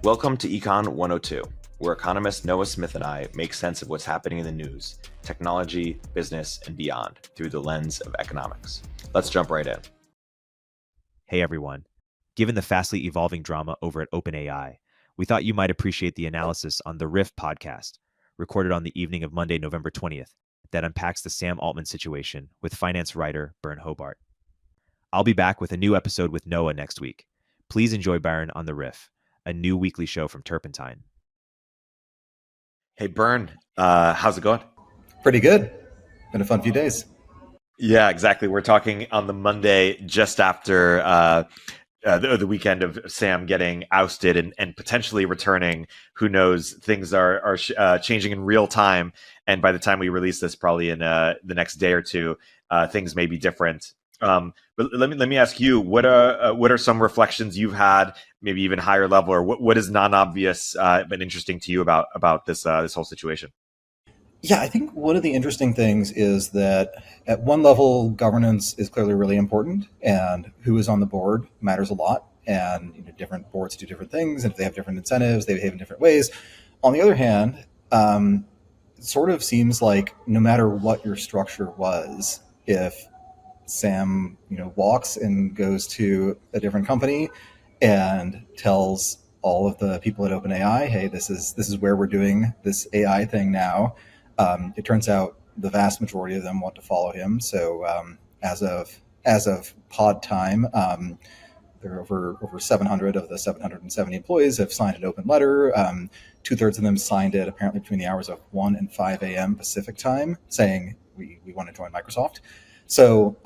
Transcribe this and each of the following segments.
Welcome to Econ 102, where economist Noah Smith and I make sense of what's happening in the news, technology, business, and beyond through the lens of economics. Let's jump right in. Hey everyone. Given the fastly evolving drama over at OpenAI, we thought you might appreciate the analysis on the Riff podcast, recorded on the evening of Monday, November 20th, that unpacks the Sam Altman situation with finance writer Byrne Hobart. I'll be back with a new episode with Noah next week. Please enjoy Byrne on the Riff, a new weekly show from Turpentine. Hey, Byrne, how's it going? Pretty good. Been a fun few days. Yeah, exactly. We're talking on the Monday just after the weekend of Sam getting ousted and potentially returning. Who knows? Things are changing in real time. And by the time we release this, probably in the next day or two, things may be different. But let me ask you, what are some reflections you've had, maybe even higher level, or what is non-obvious been interesting to you about this whole situation? Yeah, I think one of the interesting things is that at one level, governance is clearly really important, and who is on the board matters a lot. And different boards do different things, and if they have different incentives, they behave in different ways. On the other hand, it sort of seems like no matter what your structure was, if Sam, walks and goes to a different company and tells all of the people at OpenAI, "Hey, this is where we're doing this AI thing now." It turns out the vast majority of them want to follow him. So as of pod time, there are over 700 of the 770 employees have signed an open letter. 2/3 of them signed it apparently between the hours of 1 and 5 a.m. Pacific time, saying we want to join Microsoft. So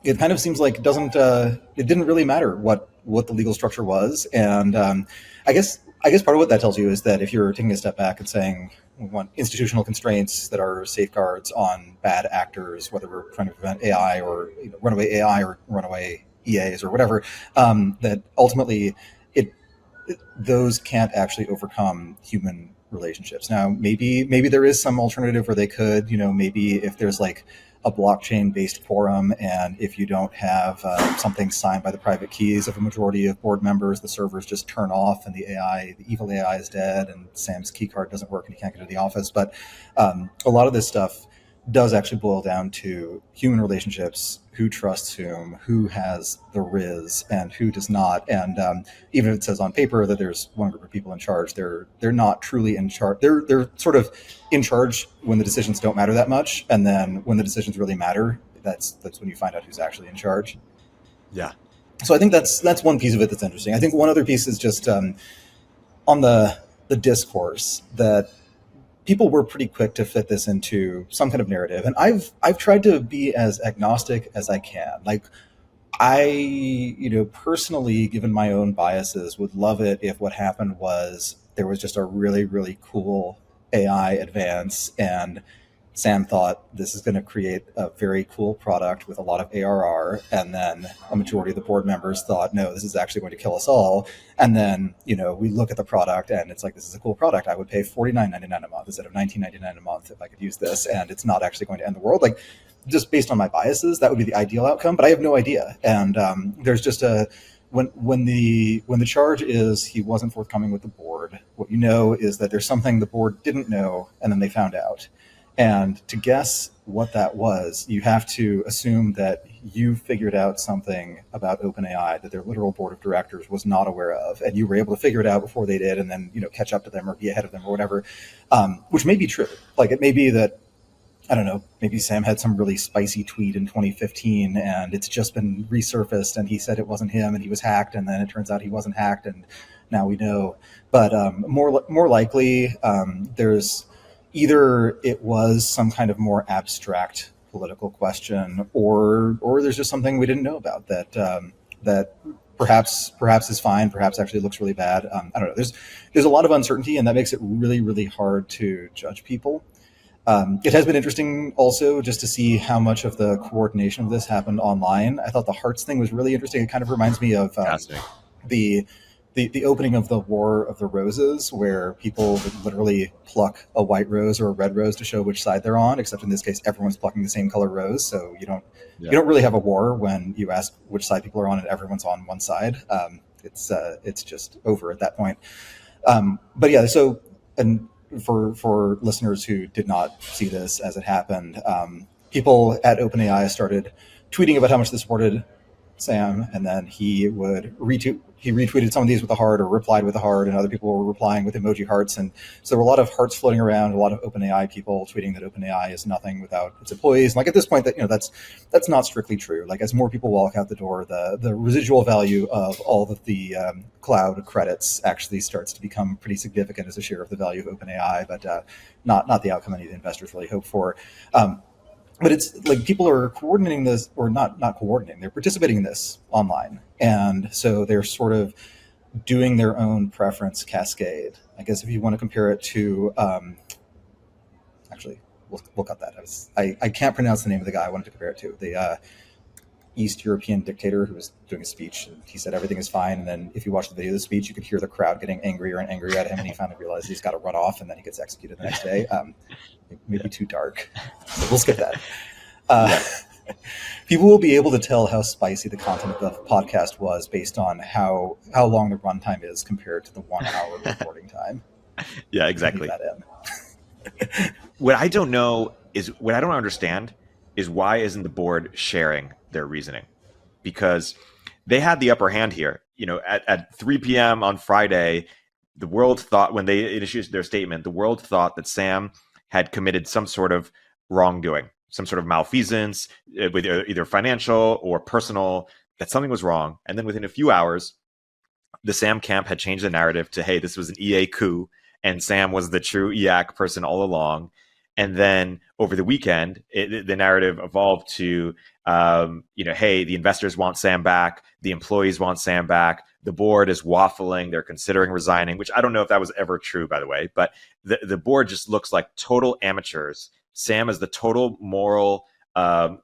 it kind of seems like it didn't really matter what the legal structure was. And I guess part of what that tells you is that if you're taking a step back and saying we want institutional constraints that are safeguards on bad actors, whether we're trying to prevent AI or runaway AI or runaway EAs or whatever, that ultimately those can't actually overcome human relationships. Now, maybe there is some alternative where they could, maybe if there's like a blockchain-based forum, and if you don't have something signed by the private keys of a majority of board members, the servers just turn off, and the evil AI is dead, and Sam's key card doesn't work, and he can't get to the office. But a lot of this stuff does actually boil down to human relationships, who trusts who has the riz, and who does not. And even if it says on paper that there's one group of people in charge, they're not truly in charge. They're sort of in charge when the decisions don't matter that much, and then when the decisions really matter, that's when you find out who's actually in charge. Yeah. So I think that's one piece of it that's interesting. I think one other piece is just on the discourse that people were pretty quick to fit this into some kind of narrative. And I've tried to be as agnostic as I can. Like, I, personally, given my own biases, would love it if what happened was there was just a really, really cool AI advance, and Sam thought this is going to create a very cool product with a lot of ARR, and then a majority of the board members thought, no, this is actually going to kill us all. And then, we look at the product and it's like, this is a cool product. I would pay $49.99 a month instead of $19.99 a month if I could use this, and it's not actually going to end the world. Like, just based on my biases, that would be the ideal outcome, but I have no idea. And there's just when the charge is he wasn't forthcoming with the board, what is that there's something the board didn't know, and then they found out. And to guess what that was, you have to assume that you figured out something about OpenAI that their literal board of directors was not aware of, and you were able to figure it out before they did, and then catch up to them or be ahead of them or whatever, which may be true. Like, it may be that, I don't know, maybe Sam had some really spicy tweet in 2015 and it's just been resurfaced, and he said it wasn't him and he was hacked, and then it turns out he wasn't hacked, and now we know. But more likely, there's either it was some kind of more abstract political question, or there's just something we didn't know about that perhaps is fine, perhaps actually looks really bad. I don't know. There's a lot of uncertainty, and that makes it really, really hard to judge people. It has been interesting also just to see how much of the coordination of this happened online. I thought the Hearts thing was really interesting. It kind of reminds me of the opening of the War of the Roses, where people would literally pluck a white rose or a red rose to show which side they're on, except in this case, everyone's plucking the same color rose. So you don't really have a war when you ask which side people are on and everyone's on one side. it's just over at that point. But yeah, so and for listeners who did not see this as it happened, people at OpenAI started tweeting about how much they supported Sam, and then he retweeted some of these with a heart or replied with a heart, and other people were replying with emoji hearts. And so there were a lot of hearts floating around, a lot of OpenAI people tweeting that OpenAI is nothing without its employees. And like at this point, that that's not strictly true. Like as more people walk out the door, the residual value of all of the cloud credits actually starts to become pretty significant as a share of the value of OpenAI, but not the outcome any of the investors really hope for. But it's like people are coordinating this, or not coordinating, they're participating in this online. And so they're sort of doing their own preference cascade. I guess if you want to compare it to, actually, we'll cut that. I can't pronounce the name of the guy I wanted to compare it to. The East European dictator who was doing a speech, and he said everything is fine. And then if you watch the video of the speech, you could hear the crowd getting angrier and angrier at him, and he finally realizes he's got to run off, and then he gets executed the next day. Maybe too dark. So we'll skip that. People will be able to tell how spicy the content of the podcast was based on how long the runtime is compared to the 1 hour recording time. Yeah, exactly. What I don't understand is why isn't the board sharing their reasoning? Because they had the upper hand here. You know, at 3 p.m. on Friday, the world thought, when they issued their statement, the world thought that Sam had committed some sort of wrongdoing, some sort of malfeasance, with either financial or personal, that something was wrong. And then within a few hours, the Sam camp had changed the narrative to, hey, this was an EA coup, and Sam was the true EAC person all along. And then over the weekend, the narrative evolved to, hey, the investors want Sam back, the employees want Sam back, the board is waffling, they're considering resigning, which I don't know if that was ever true, by the way, but the board just looks like total amateurs. Sam is the total moral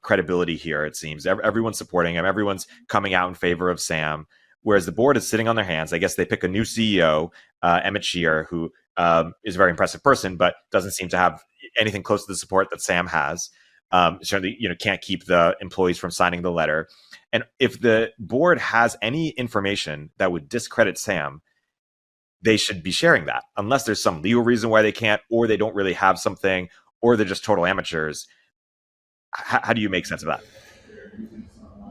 credibility here, it seems. Everyone's supporting him, everyone's coming out in favor of Sam, whereas the board is sitting on their hands. I guess they pick a new CEO, Emmett Shear, who is a very impressive person, but doesn't seem to have anything close to the support that Sam has. Certainly, can't keep the employees from signing the letter. And if the board has any information that would discredit Sam, they should be sharing that, unless there's some legal reason why they can't, or they don't really have something, or they're just total amateurs. How do you make sense of that?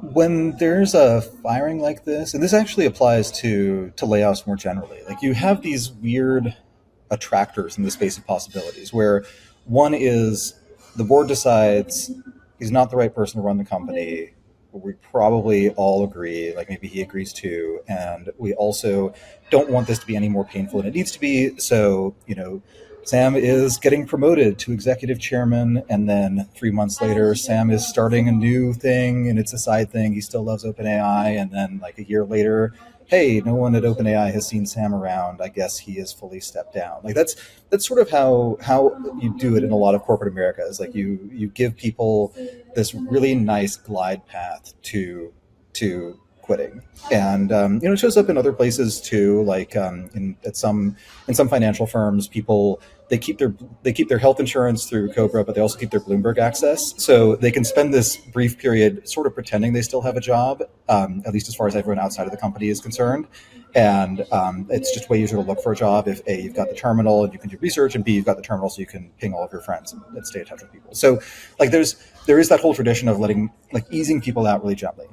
When there's a firing like this, and this actually applies to layoffs more generally, like you have these weird attractors in the space of possibilities, where one is the board decides he's not the right person to run the company. We probably all agree, like maybe he agrees too, and we also don't want this to be any more painful than it needs to be. So, Sam is getting promoted to executive chairman, and then 3 months later, Sam is starting a new thing, and it's a side thing. He still loves OpenAI, and then like a year later, hey, no one at OpenAI has seen Sam around. I guess he is fully stepped down. Like that's sort of how you do it in a lot of corporate America. Is like you give people this really nice glide path to quitting, and it shows up in other places too. Like in some financial firms, people they keep their health insurance through Cobra, but they also keep their Bloomberg access, so they can spend this brief period sort of pretending they still have a job, at least as far as everyone outside of the company is concerned. And it's just way easier to look for a job if A, you've got the terminal and you can do research, and B, you've got the terminal so you can ping all of your friends and stay in touch with people. So like there is that whole tradition of easing people out really gently.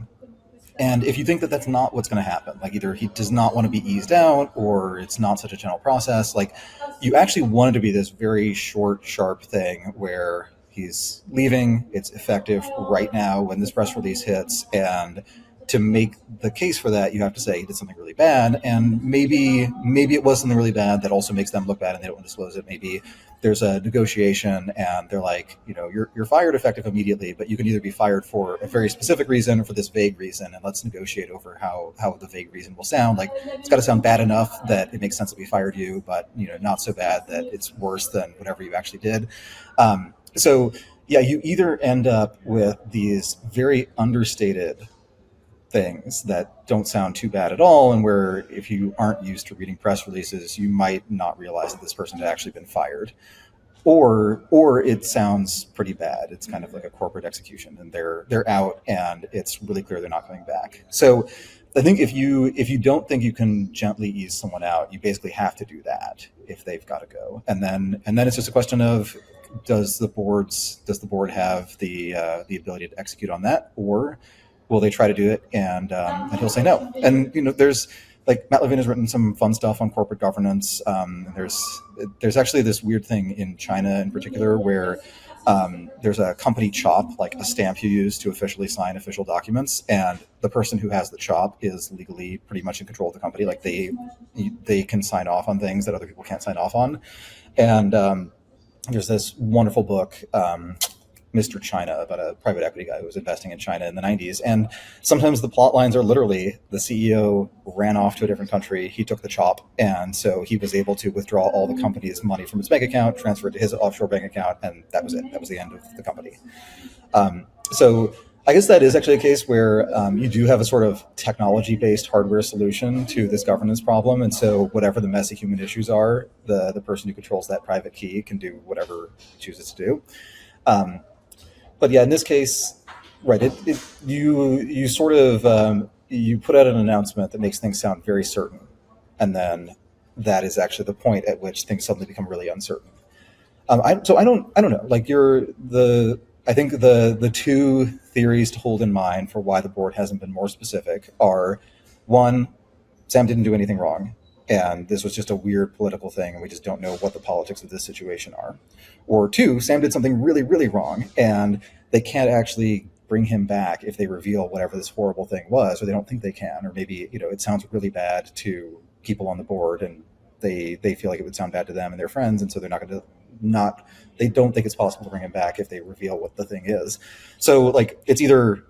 And if you think that that's not what's going to happen, like either he does not want to be eased out or it's not such a general process, like you actually want it to be this very short, sharp thing where he's leaving, it's effective right now when this press release hits, and to make the case for that, you have to say he did something really bad, and maybe it was something really bad that also makes them look bad and they don't want to disclose it. Maybe there's a negotiation and they're like, you're fired effective immediately, but you can either be fired for a very specific reason or for this vague reason, and let's negotiate over how the vague reason will sound. Like it's got to sound bad enough that it makes sense that we fired you, but not so bad that it's worse than whatever you actually did. So yeah, you either end up with these very understated things that don't sound too bad at all, and where if you aren't used to reading press releases, you might not realize that this person had actually been fired. or it sounds pretty bad. It's kind of like a corporate execution, and they're out, and it's really clear they're not coming back. So I think if you don't think you can gently ease someone out, you basically have to do that if they've got to go, and then it's just a question of does the board have the ability to execute on that, or will they try to do it and he'll say no. And there's like Matt Levine has written some fun stuff on corporate governance. There's actually this weird thing in China in particular where there's a company chop, like a stamp you use to officially sign official documents, and the person who has the chop is legally pretty much in control of the company. Like they can sign off on things that other people can't sign off on. And there's this wonderful book, Mr. China, about a private equity guy who was investing in China in the 90s. And sometimes the plot lines are literally the CEO ran off to a different country, he took the chop, and so he was able to withdraw all the company's money from his bank account, transfer it to his offshore bank account, and that was it. That was the end of the company. So I guess that is actually a case where you do have a sort of technology-based hardware solution to this governance problem. And so whatever the messy human issues are, the person who controls that private key can do whatever it chooses to do. But yeah, in this case, right, you sort of you put out an announcement that makes things sound very certain, and then that is actually the point at which things suddenly become really uncertain. I don't know. Like I think the two theories to hold in mind for why the board hasn't been more specific are: one, Sam didn't do anything wrong, and this was just a weird political thing, and we just don't know what the politics of this situation are. Or two, Sam did something really, really wrong, and they can't actually bring him back if they reveal whatever this horrible thing was, or they don't think they can, or maybe it sounds really bad to people on the board, and they feel like it would sound bad to them and their friends, and so they're they don't think it's possible to bring him back if they reveal what the thing is. So like it's either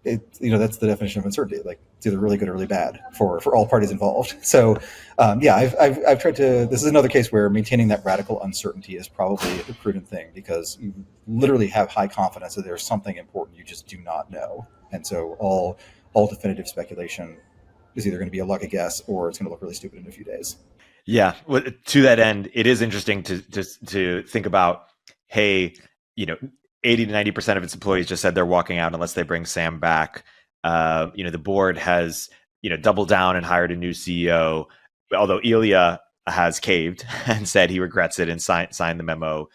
that's the definition of uncertainty. Like it's either really good or really bad for all parties involved. So I've tried to. This is another case where maintaining that radical uncertainty is probably a prudent thing, because you literally have high confidence that there's something important you just do not know, and so all definitive speculation is either going to be a lucky guess or it's going to look really stupid in a few days. Yeah, well, to that end, it is interesting to think about. Hey, 80 to 90% of its employees just said they're walking out unless they bring Sam back. The board has, doubled down and hired a new CEO, although Ilya has caved and said he regrets it and signed the memo.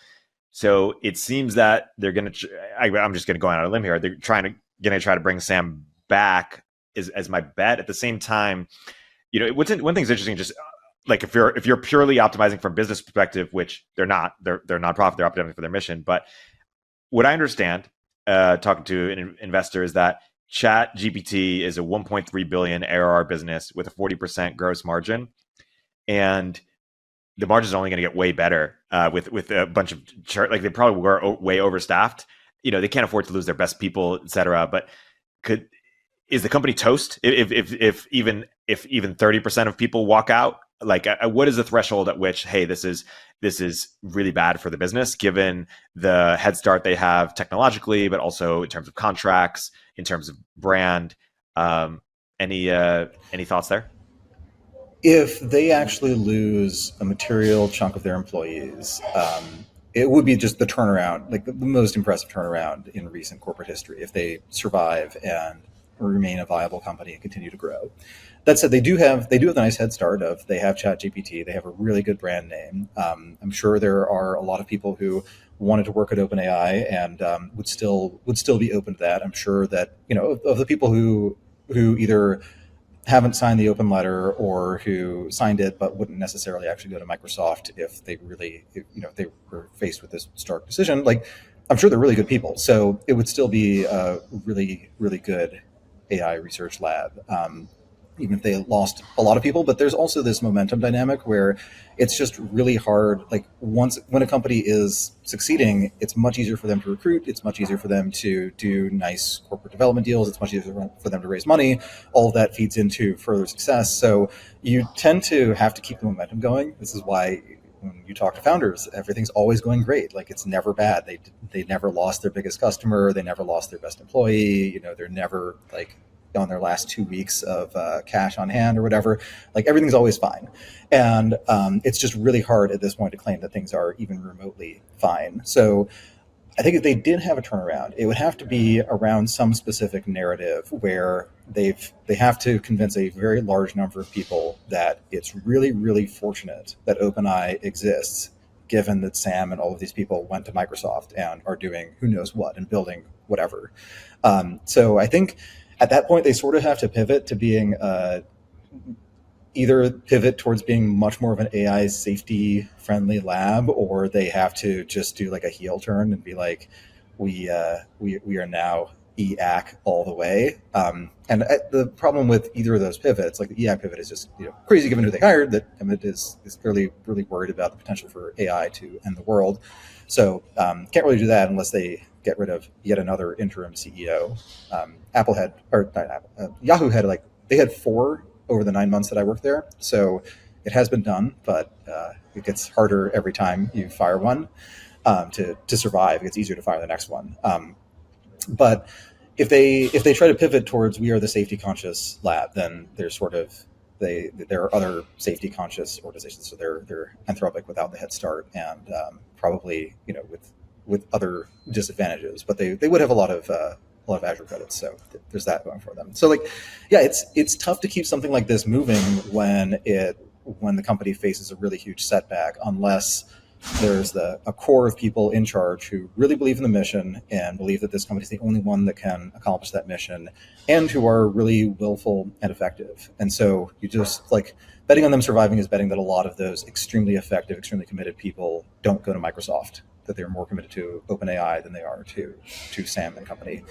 So it seems that they're going to, I'm just going to go out on a limb here. They're going to try to bring Sam back as my bet. At the same time, one thing's interesting, just like if you're purely optimizing from a business perspective, which they're not, they're nonprofit, they're optimizing for their mission. But what I understand, talking to an investor, is that Chat GPT is a 1.3 billion ARR business with a 40% gross margin, and the margin is only going to get way better with a bunch of like they probably were way overstaffed. They can't afford to lose their best people, et cetera. But is the company toast if even 30% of people walk out? Like, what is the threshold at which, hey, this is really bad for the business, given the head start they have technologically, but also in terms of contracts, in terms of brand? Any thoughts there? If they actually lose a material chunk of their employees, it would be just the turnaround, like the most impressive turnaround in recent corporate history, if they survive and remain a viable company and continue to grow. That said, they do have the nice head start of they have ChatGPT, they have a really good brand name. I'm sure there are a lot of people who wanted to work at OpenAI and would still be open to that. I'm sure that of the people who either haven't signed the open letter or who signed it but wouldn't necessarily actually go to Microsoft if they were faced with this stark decision. Like, I'm sure they're really good people, so it would still be a really, really good AI research lab, even if they lost a lot of people. But there's also this momentum dynamic where it's just really hard. Like, when a company is succeeding, it's much easier for them to recruit. It's much easier for them to do nice corporate development deals. It's much easier for them to raise money. All of that feeds into further success. So you tend to have to keep the momentum going. This is why when you talk to founders, everything's always going great. Like, it's never bad. They never lost their biggest customer. They never lost their best employee. They're never like on their last 2 weeks of cash on hand or whatever. Like everything's always fine. And it's just really hard at this point to claim that things are even remotely fine. So I think if they did have a turnaround, it would have to be around some specific narrative where they have to convince a very large number of people that it's really, really fortunate that OpenAI exists, given that Sam and all of these people went to Microsoft and are doing who knows what and building whatever. So I think at that point they sort of have to pivot to being either pivot towards being much more of an AI safety friendly lab, or they have to just do like a heel turn and be like, we are now EAC all the way. And the problem with either of those pivots, like the EAC pivot is just crazy given who they hired, that Emmett is clearly really worried about the potential for AI to end the world. So can't really do that unless they get rid of yet another interim CEO. Apple had, or not Apple, Yahoo had they had 4 over the 9 months that I worked there. So it has been done, but it gets harder every time you fire one to survive. It gets easier to fire the next one. But if they try to pivot towards we are the safety conscious lab, then there's there are other safety conscious organizations. So they're Anthropic without the head start, and probably with other disadvantages. But they would have a lot of Azure credits, so there's that going for them. So it's tough to keep something like this moving when the company faces a really huge setback, unless there's a core of people in charge who really believe in the mission and believe that this company is the only one that can accomplish that mission, and who are really willful and effective. And so you just betting on them surviving is betting that a lot of those extremely effective, extremely committed people don't go to Microsoft, that they're more committed to OpenAI than they are to Sam and company.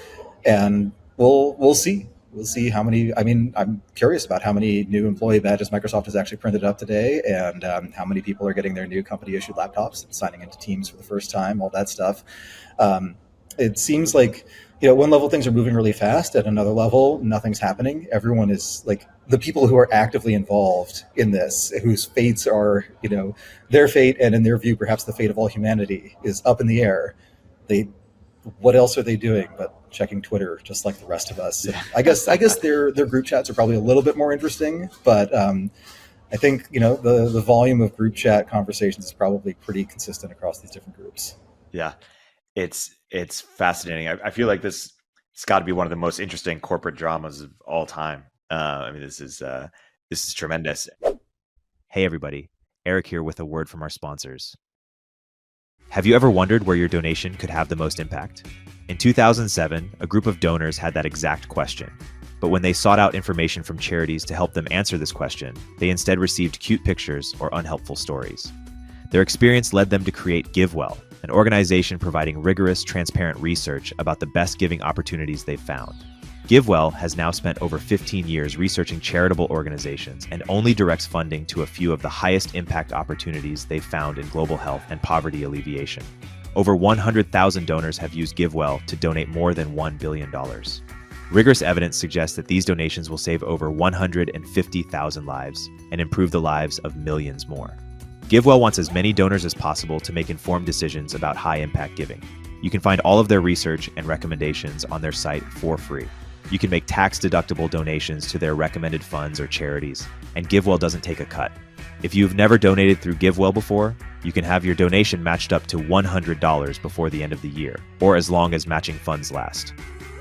And we'll see. We'll see how many. I mean, I'm curious about how many new employee badges Microsoft has actually printed up today, and how many people are getting their new company-issued laptops and signing into Teams for the first time, all that stuff. It seems like, one level things are moving really fast. At another level, nothing's happening. Everyone is the people who are actively involved in this, whose fates are, their fate, and in their view, perhaps the fate of all humanity, is up in the air. What else are they doing but checking Twitter, just like the rest of us? Yeah. I guess their group chats are probably a little bit more interesting, but I think the volume of group chat conversations is probably pretty consistent across these different groups. Yeah, it's fascinating. I feel like this has got to be one of the most interesting corporate dramas of all time. This is tremendous. Hey everybody, Erik here with a word from our sponsors. Have you ever wondered where your donation could have the most impact? In 2007, a group of donors had that exact question. But when they sought out information from charities to help them answer this question, they instead received cute pictures or unhelpful stories. Their experience led them to create Givewell, an organization providing rigorous, transparent research about the best giving opportunities they've found. Givewell has now spent over 15 years researching charitable organizations and only directs funding to a few of the highest impact opportunities they've found in global health and poverty alleviation. Over 100,000 donors have used Givewell to donate more than $1 billion. Rigorous evidence suggests that these donations will save over 150,000 lives and improve the lives of millions more. Givewell wants as many donors as possible to make informed decisions about high-impact giving. You can find all of their research and recommendations on their site for free. You can make tax-deductible donations to their recommended funds or charities, and Givewell doesn't take a cut. If you've never donated through Givewell before, you can have your donation matched up to $100 before the end of the year, or as long as matching funds last.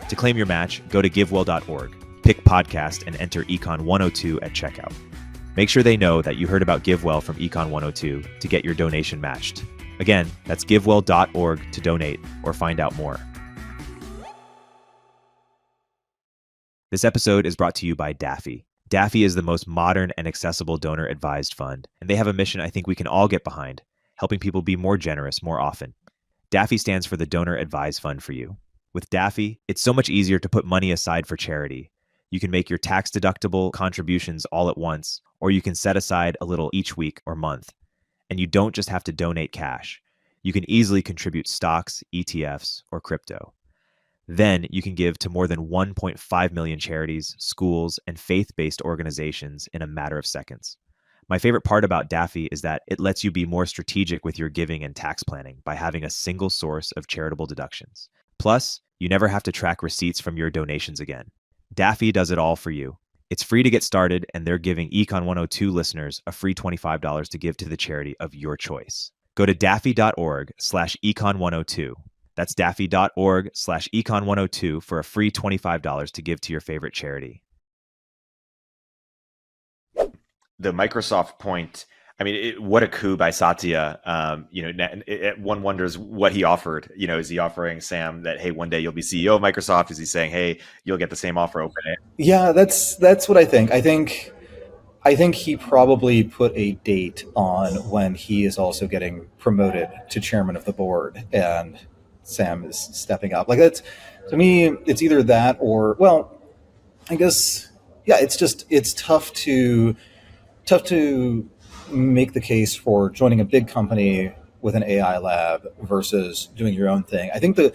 To claim your match, go to givewell.org, pick podcast, and enter Econ 102 at checkout. Make sure they know that you heard about Givewell from Econ 102 to get your donation matched. Again, that's givewell.org to donate or find out more. This episode is brought to you by Daffy. Daffy is the most modern and accessible donor-advised fund, and they have a mission I think we can all get behind, helping people be more generous more often. Daffy stands for the Donor Advised Fund for you. With Daffy, it's so much easier to put money aside for charity. You can make your tax-deductible contributions all at once, or you can set aside a little each week or month. And you don't just have to donate cash. You can easily contribute stocks, ETFs, or crypto. Then you can give to more than 1.5 million charities, schools, and faith-based organizations in a matter of seconds. My favorite part about Daffy is that it lets you be more strategic with your giving and tax planning by having a single source of charitable deductions. Plus, you never have to track receipts from your donations again. Daffy does it all for you. It's free to get started, and they're giving Econ 102 listeners a free $25 to give to the charity of your choice. Go to daffy.org/econ102. That's daffy.org/econ102 for a free $25 to give to your favorite charity. The Microsoft point, I mean, what a coup by Satya. One wonders what he offered. Is he offering Sam that, hey, one day you'll be CEO of Microsoft? Is he saying, hey, you'll get the same offer OpenAI? Yeah, that's what I think. I think he probably put a date on when he is also getting promoted to chairman of the board, and Sam is stepping up. Like, that's, to me, it's either that or, well, I guess, yeah, it's tough to make the case for joining a big company with an AI lab versus doing your own thing. I think that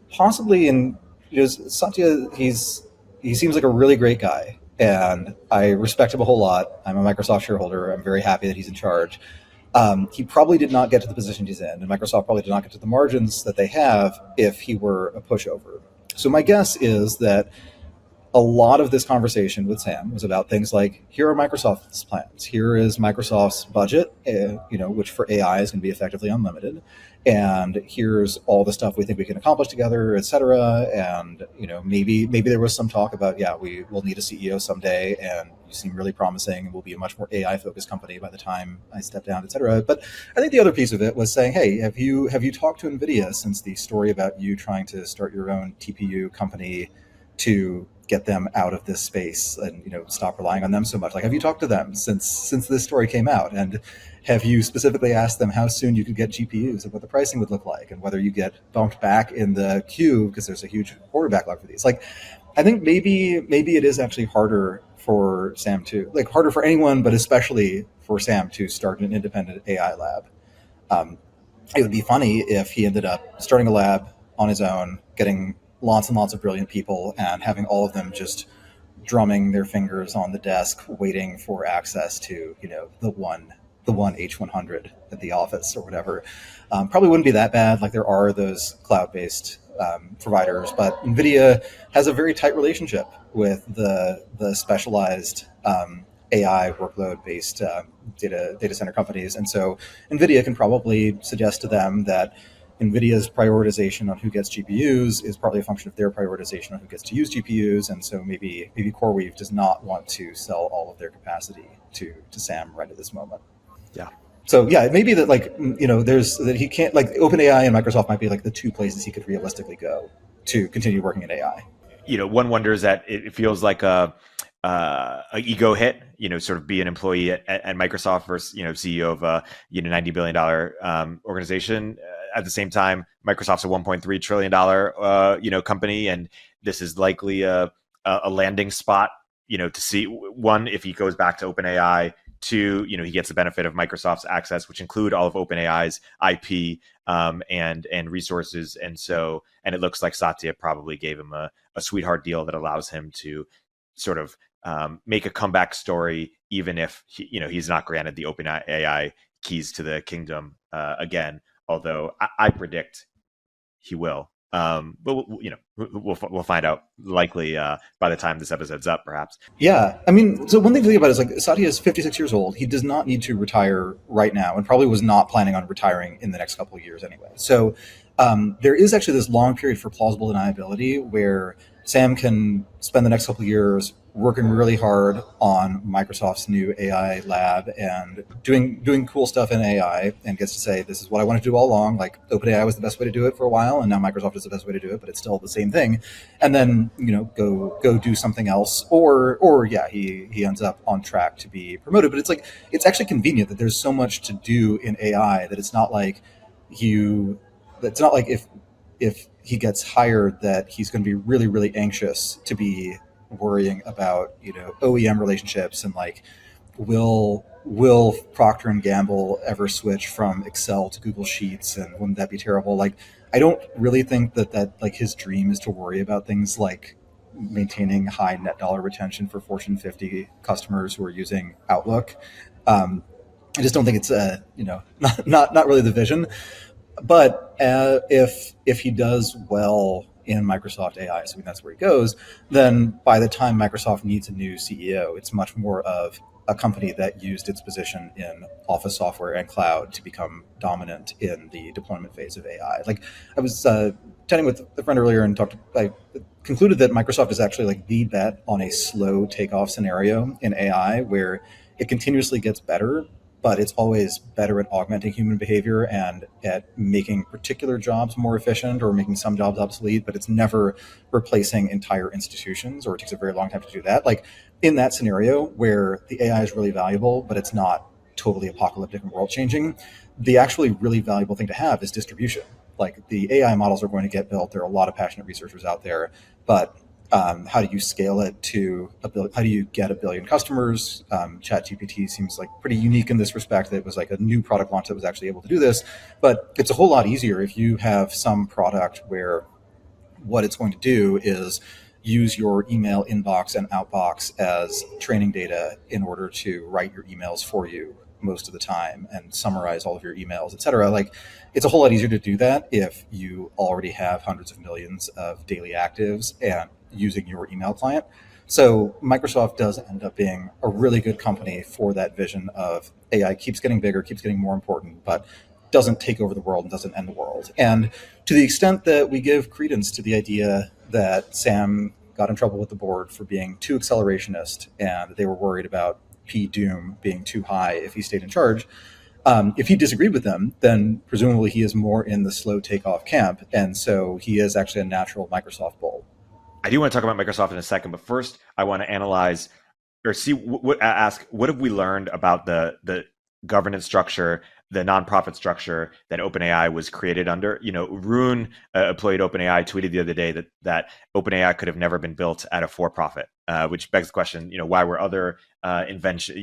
possibly Satya, he seems like a really great guy, and I respect him a whole lot. I'm a Microsoft shareholder. I'm very happy that he's in charge. He probably did not get to the position he's in, and Microsoft probably did not get to the margins that they have if he were a pushover. So my guess is that a lot of this conversation with Sam was about things like, here are Microsoft's plans. Here is Microsoft's budget, which for AI is going to be effectively unlimited. And here's all the stuff we think we can accomplish together, et cetera. And, maybe there was some talk about, we will need a CEO someday, and you seem really promising, and we'll be a much more AI focused company by the time I step down, et cetera. But I think the other piece of it was saying, hey, have you talked to NVIDIA since the story about you trying to start your own TPU company to get them out of this space and stop relying on them so much? Like, have you talked to them since this story came out, and have you specifically asked them how soon you could get GPUs and what the pricing would look like, and whether you get bumped back in the queue because there's a huge order backlog for these? Like, I think maybe it is actually harder for Sam to, like, harder for anyone, but especially for Sam to start an independent AI lab. It would be funny if he ended up starting a lab on his own, getting lots and lots of brilliant people, and having all of them just drumming their fingers on the desk, waiting for access to, the one H100 at the office or whatever. Probably wouldn't be that bad. Like, there are those cloud-based providers, but NVIDIA has a very tight relationship with the specialized AI workload-based data center companies. And so NVIDIA can probably suggest to them that NVIDIA's prioritization on who gets GPUs is partly a function of their prioritization on who gets to use GPUs. And so maybe CoreWeave does not want to sell all of their capacity to Sam right at this moment. Yeah. So yeah, it may be that, like, there's that he can't, like, OpenAI and Microsoft might be like the two places he could realistically go to continue working in AI. One wonders that it feels like a ego hit, sort of be an employee at Microsoft versus, CEO of a $90 billion organization. At the same time, Microsoft's a $1.3 trillion company, and this is likely a landing spot, to see, one, if he goes back to OpenAI. Two, he gets the benefit of Microsoft's access, which include all of OpenAI's IP and resources. And it looks like Satya probably gave him a sweetheart deal that allows him to sort of make a comeback story, even if he's not granted the OpenAI keys to the kingdom again. Although I predict he will. But we'll find out likely by the time this episode's up, perhaps. Yeah, I mean, so one thing to think about is, like, Satya is 56 years old. He does not need to retire right now, and probably was not planning on retiring in the next couple of years anyway. So there is actually this long period for plausible deniability where Sam can spend the next couple of years working really hard on Microsoft's new AI lab and doing cool stuff in AI, and gets to say, this is what I want to do all along. Like, OpenAI was the best way to do it for a while, and now Microsoft is the best way to do it, but it's still the same thing. And then, go do something else, or he ends up on track to be promoted. But it's actually convenient that there's so much to do in AI that it's not like if he gets hired that he's going to be really, really anxious to be worrying about, OEM relationships and, like, will Procter and Gamble ever switch from Excel to Google Sheets, and wouldn't that be terrible? Like, I don't really think that like his dream is to worry about things like maintaining high net dollar retention for Fortune 50 customers who are using Outlook. I just don't think it's not really the vision. But if he does well in Microsoft AI, so that's where he goes, then by the time Microsoft needs a new CEO, it's much more of a company that used its position in office software and cloud to become dominant in the deployment phase of AI. Like I was chatting with a friend earlier and I concluded that Microsoft is actually like the bet on a slow takeoff scenario in AI where it continuously gets better, but it's always better at augmenting human behavior and at making particular jobs more efficient or making some jobs obsolete, but it's never replacing entire institutions, or it takes a very long time to do that. Like in that scenario where the AI is really valuable, but it's not totally apocalyptic and world changing, the actually really valuable thing to have is distribution. Like the AI models are going to get built. There are a lot of passionate researchers out there, but how do you scale it to how do you get 1 billion customers? ChatGPT seems like pretty unique in this respect. That it was like a new product launch that was actually able to do this, but it's a whole lot easier if you have some product where what it's going to do is use your email inbox and outbox as training data in order to write your emails for you most of the time and summarize all of your emails, et cetera. Like it's a whole lot easier to do that if you already have hundreds of millions of daily actives and using your email client. So Microsoft does end up being a really good company for that vision of AI keeps getting bigger, keeps getting more important, but doesn't take over the world and doesn't end the world. And to the extent that we give credence to the idea that Sam got in trouble with the board for being too accelerationist and that they were worried about P doom being too high if he stayed in charge, if he disagreed with them, then presumably he is more in the slow takeoff camp. And so he is actually a natural Microsoft bull. I do want to talk about Microsoft in a second, but first I want to analyze or ask what have we learned about the governance structure, the nonprofit structure that OpenAI was created under. Rune, employee at OpenAI, tweeted the other day that OpenAI could have never been built at a for-profit, which begs the question, why were other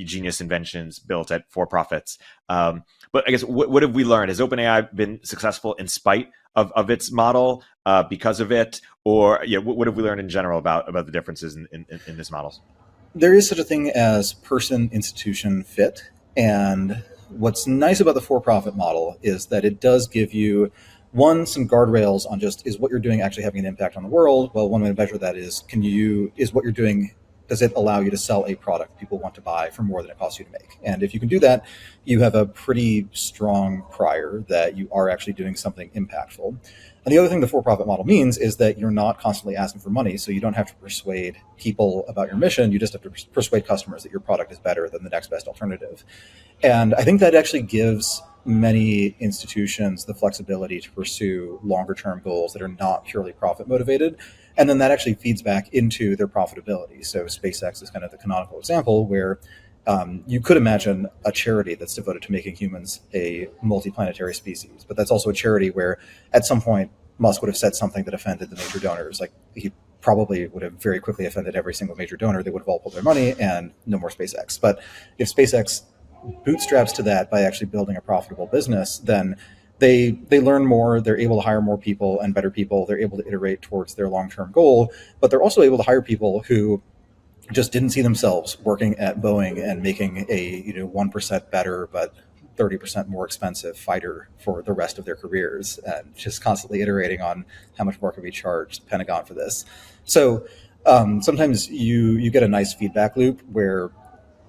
genius inventions built at for-profits? But I guess what have we learned? Has OpenAI been successful in spite of its model, because of it, or what have we learned in general about the differences in these models? There is such a thing as person-institution fit, and what's nice about the for-profit model is that it does give you, one, some guardrails on just, is what you're doing actually having an impact on the world? Well, one way to measure that is, is what you're doing, does it allow you to sell a product people want to buy for more than it costs you to make? And if you can do that, you have a pretty strong prior that you are actually doing something impactful. And the other thing the for-profit model means is that you're not constantly asking for money, so you don't have to persuade people about your mission. You just have to persuade customers that your product is better than the next best alternative. And I think that actually gives many institutions the flexibility to pursue longer-term goals that are not purely profit motivated. And then that actually feeds back into their profitability. So SpaceX is kind of the canonical example where you could imagine a charity that's devoted to making humans a multiplanetary species, but that's also a charity where at some point Musk would have said something that offended the major donors. Like he probably would have very quickly offended every single major donor. They would have all pulled their money and no more SpaceX. But if SpaceX bootstraps to that by actually building a profitable business, then they learn more, they're able to hire more people and better people, they're able to iterate towards their long-term goal, but they're also able to hire people who just didn't see themselves working at Boeing and making a 1% better but 30% more expensive fighter for the rest of their careers, and just constantly iterating on how much more can be charged the Pentagon for this. So sometimes you get a nice feedback loop where,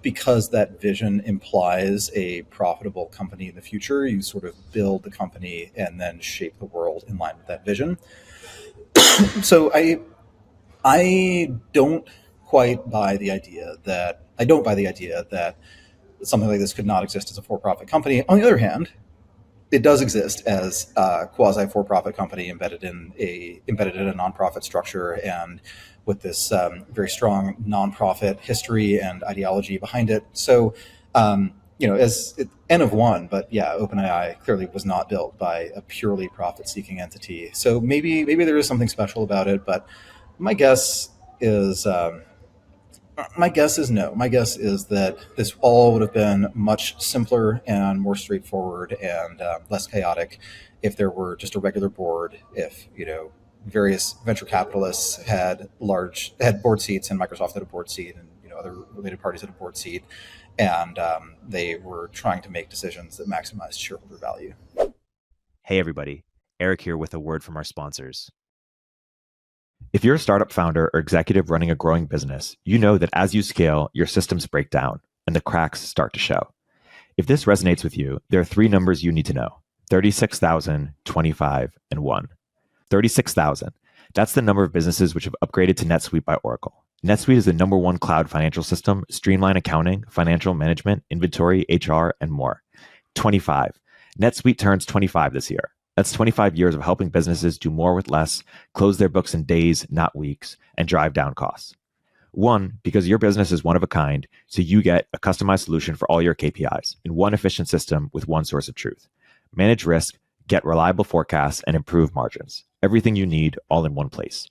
because that vision implies a profitable company in the future, you sort of build the company and then shape the world in line with that vision. So I don't buy the idea that something like this could not exist as a for-profit company. On the other hand, it does exist as a quasi for-profit company embedded in a nonprofit structure, and with this very strong nonprofit history and ideology behind it. So, as N of one, but yeah, OpenAI clearly was not built by a purely profit-seeking entity. So maybe there is something special about it, but my guess is no. My guess is that this all would have been much simpler and more straightforward and less chaotic if there were just a regular board. If various venture capitalists had board seats, and Microsoft had a board seat, and other related parties had a board seat, and they were trying to make decisions that maximized shareholder value. Hey everybody, Erik here with a word from our sponsors. If you're a startup founder or executive running a growing business, you know that as you scale, your systems break down and the cracks start to show. If this resonates with you, there are 3 numbers you need to know: 36,000, 25, and 1. 36,000. That's the number of businesses which have upgraded to Netsuite by Oracle. Netsuite is the #1 cloud financial system, streamline accounting, financial management, inventory, HR, and more. 25. Netsuite turns 25 this year. That's 25 years of helping businesses do more with less, close their books in days, not weeks, and drive down costs. 1, because your business is one of a kind, so you get a customized solution for all your KPIs in one efficient system with one source of truth. Manage risk, get reliable forecasts, and improve margins. Everything you need all in one place.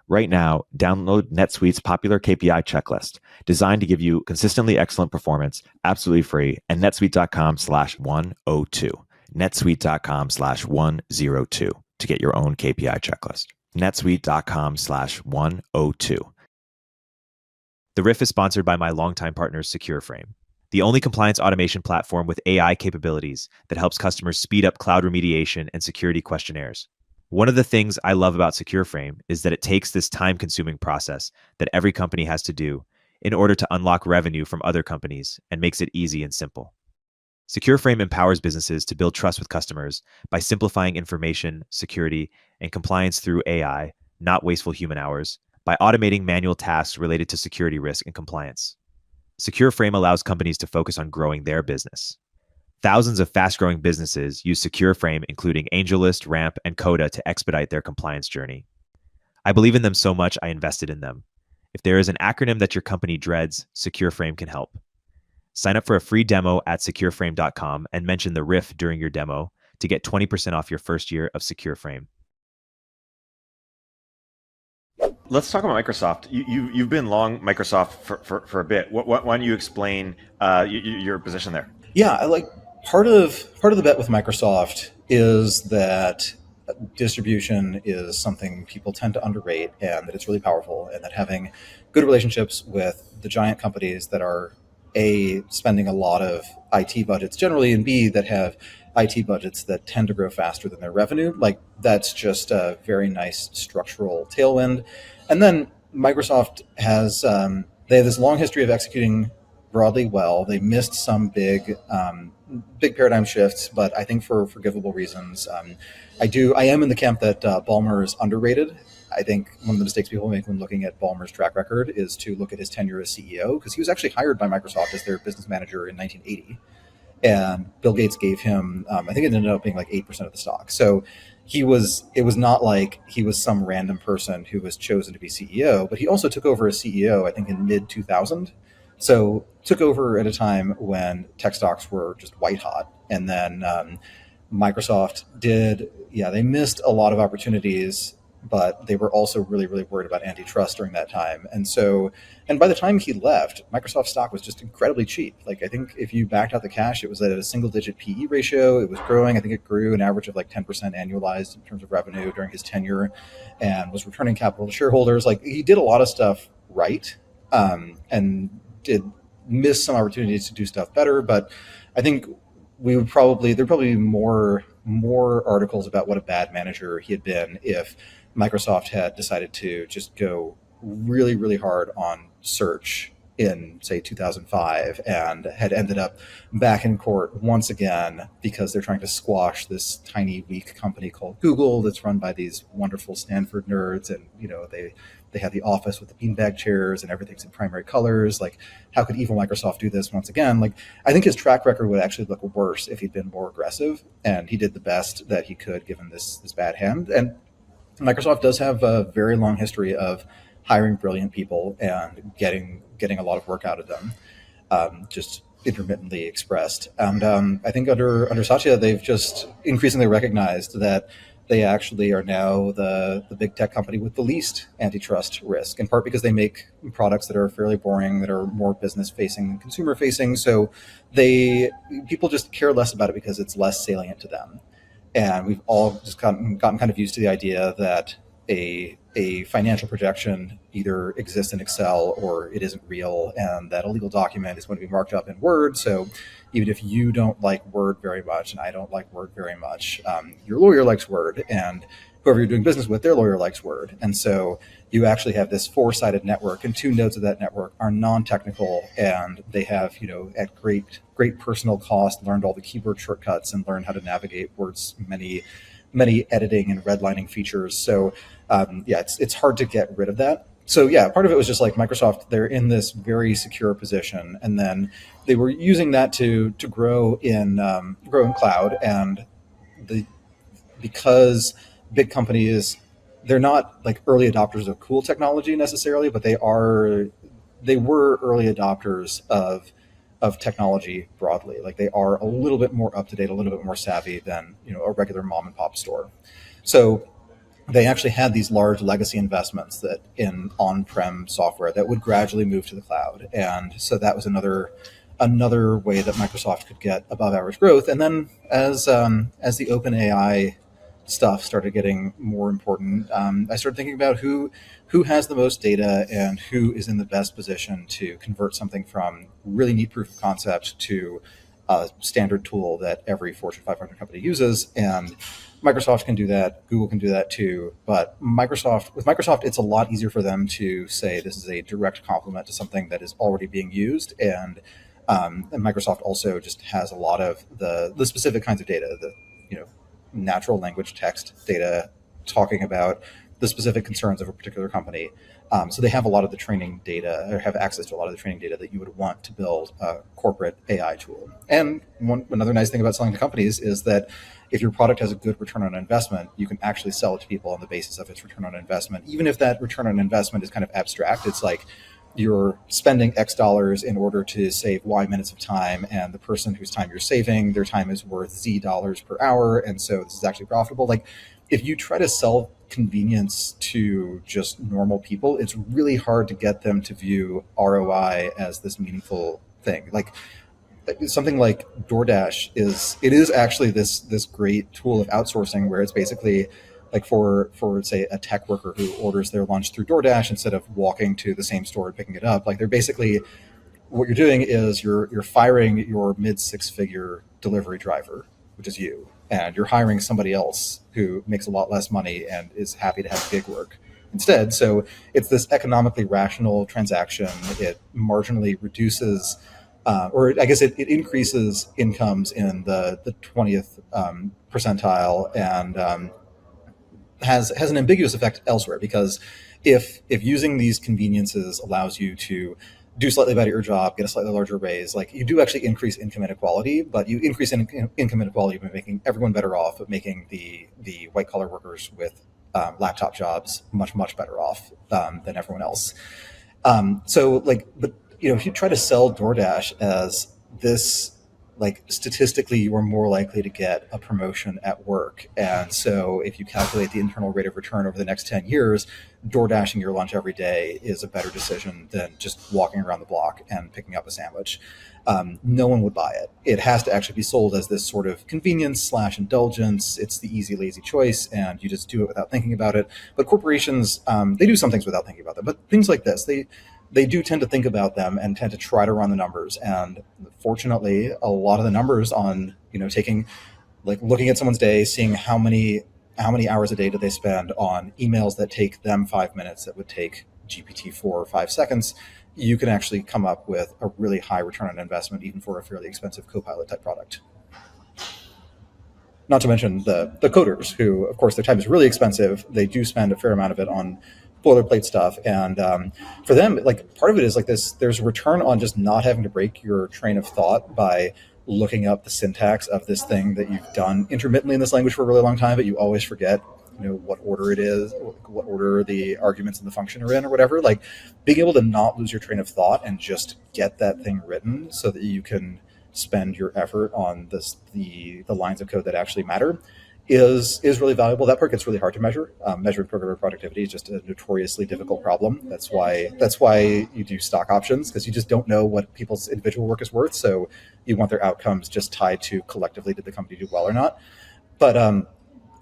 Right now, download NetSuite's popular KPI checklist, designed to give you consistently excellent performance, absolutely free, at netsuite.com/102. netsuite.com/102 to get your own KPI checklist. netsuite.com/102. The Riff is sponsored by my longtime partner, Secureframe, the only compliance automation platform with AI capabilities that helps customers speed up cloud remediation and security questionnaires. One of the things I love about Secureframe is that it takes this time-consuming process that every company has to do in order to unlock revenue from other companies and makes it easy and simple. Secureframe empowers businesses to build trust with customers by simplifying information, security, and compliance through AI, not wasteful human hours, by automating manual tasks related to security risk and compliance. Secureframe allows companies to focus on growing their business. Thousands of fast-growing businesses use Secureframe, including AngelList, Ramp, and Coda, to expedite their compliance journey. I believe in them so much I invested in them. If there is an acronym that your company dreads, Secureframe can help. Sign up for a free demo at secureframe.com and mention the Riff during your demo to get 20% off your first year of Secureframe. Let's talk about Microsoft. You've been long Microsoft for a bit. Why don't you explain your position there? Yeah, I like part of the bet with Microsoft is that distribution is something people tend to underrate, and that it's really powerful, and that having good relationships with the giant companies that are A, spending a lot of IT budgets generally, and B, that have IT budgets that tend to grow faster than their revenue, like that's just a very nice structural tailwind. And then Microsoft has they have this long history of executing broadly well. They missed some big paradigm shifts, but I think for forgivable reasons. I am in the camp that Ballmer is underrated. I think one of the mistakes people make when looking at Ballmer's track record is to look at his tenure as CEO, because he was actually hired by Microsoft as their business manager in 1980. And Bill Gates gave him, I think it ended up being like 8% of the stock. So it was not like he was some random person who was chosen to be CEO, but he also took over as CEO, I think in mid 2000. So took over at a time when tech stocks were just white hot. And then Microsoft they missed a lot of opportunities, but they were also really, really worried about antitrust during that time. And by the time he left, Microsoft stock was just incredibly cheap. Like, I think if you backed out the cash, it was at a single-digit PE ratio. It was growing. I think it grew an average of like 10% annualized in terms of revenue during his tenure, and was returning capital to shareholders. Like, he did a lot of stuff right, and did miss some opportunities to do stuff better. But I think there'd probably be more articles about what a bad manager he had been if Microsoft had decided to just go really, really hard on search in, say, 2005, and had ended up back in court once again because they're trying to squash this tiny, weak company called Google that's run by these wonderful Stanford nerds. And, they have the office with the beanbag chairs and everything's in primary colors. Like, how could evil Microsoft do this once again? Like, I think his track record would actually look worse if he'd been more aggressive, and he did the best that he could given this bad hand. And Microsoft does have a very long history of hiring brilliant people and getting a lot of work out of them, just intermittently expressed. And I think under Satya, they've just increasingly recognized that they actually are now the big tech company with the least antitrust risk, in part because they make products that are fairly boring, that are more business-facing than consumer-facing. So people just care less about it because it's less salient to them. And we've all just gotten kind of used to the idea that a financial projection either exists in Excel or it isn't real, and that a legal document is going to be marked up in Word. So even if you don't like Word very much, and I don't like Word very much, your lawyer likes Word, and whoever you're doing business with, their lawyer likes Word. And so you actually have this four-sided network, and two nodes of that network are non-technical, and they have, at great personal cost, learned all the keyboard shortcuts and learned how to navigate Word's many editing and redlining features. So it's hard to get rid of that. So part of it was just like Microsoft, they're in this very secure position, and then they were using that to grow in cloud. And because big companies, they're not like early adopters of cool technology necessarily, but they were early adopters of technology broadly. Like they are a little bit more up to date, a little bit more savvy than a regular mom and pop store. So they actually had these large legacy investments that in on-prem software that would gradually move to the cloud. And so that was another way that Microsoft could get above average growth. And then as the OpenAI stuff started getting more important, I started thinking about who has the most data and who is in the best position to convert something from really neat proof of concept to a standard tool that every Fortune 500 company uses. And Microsoft can do that. Google can do that too. But with Microsoft, it's a lot easier for them to say this is a direct complement to something that is already being used. And Microsoft also just has a lot of the specific kinds of data, the natural language text data, talking about the specific concerns of a particular company. So they have a lot of the training data, or have access to a lot of the training data that you would want to build a corporate AI tool. And another nice thing about selling to companies is that if your product has a good return on investment, you can actually sell it to people on the basis of its return on investment. Even if that return on investment is kind of abstract, it's like you're spending X dollars in order to save Y minutes of time, and the person whose time you're saving, their time is worth Z dollars per hour, and so this is actually profitable. Like, if you try to sell convenience to just normal people, it's really hard to get them to view ROI as this meaningful thing. Like something like DoorDash is actually this great tool of outsourcing, where it's basically like for say a tech worker who orders their lunch through DoorDash instead of walking to the same store and picking it up. Like they're basically, what you're doing is you're firing your mid six-figure delivery driver, which is you, and you're hiring somebody else who makes a lot less money and is happy to have gig work instead. So it's this economically rational transaction. It marginally reduces, or I guess it increases incomes in the 20th percentile, and has an ambiguous effect elsewhere, because if using these conveniences allows you to do slightly better at your job, get a slightly larger raise, like you do actually increase income inequality, but you increase income inequality by making everyone better off, but making the white collar workers with laptop jobs much better off than everyone else. But if you try to sell DoorDash as this, like statistically, you are more likely to get a promotion at work. And so if you calculate the internal rate of return over the next 10 years, DoorDashing your lunch every day is a better decision than just walking around the block and picking up a sandwich. No one would buy it. It has to actually be sold as this sort of convenience / indulgence. It's the easy, lazy choice, and you just do it without thinking about it. But corporations, they do some things without thinking about them. But things like this, they do tend to think about them and tend to try to run the numbers. And fortunately, a lot of the numbers on, looking at someone's day, seeing how many hours a day do they spend on emails that take them 5 minutes that would take GPT 4 or 5 seconds, you can actually come up with a really high return on investment, even for a fairly expensive Copilot type product. Not to mention the coders, who, of course, their time is really expensive. They do spend a fair amount of it on boilerplate stuff. And for them, like, part of it is like this, there's a return on just not having to break your train of thought by looking up the syntax of this thing that you've done intermittently in this language for a really long time, but you always forget, what order it is, what order the arguments in the function are in, or whatever. Like, being able to not lose your train of thought and just get that thing written so that you can spend your effort on the lines of code that actually matter is really valuable. That part gets really hard to measure. Measuring programmer productivity is just a notoriously difficult problem. That's why you do stock options, because you just don't know what people's individual work is worth. So you want their outcomes just tied to collectively, did the company do well or not? But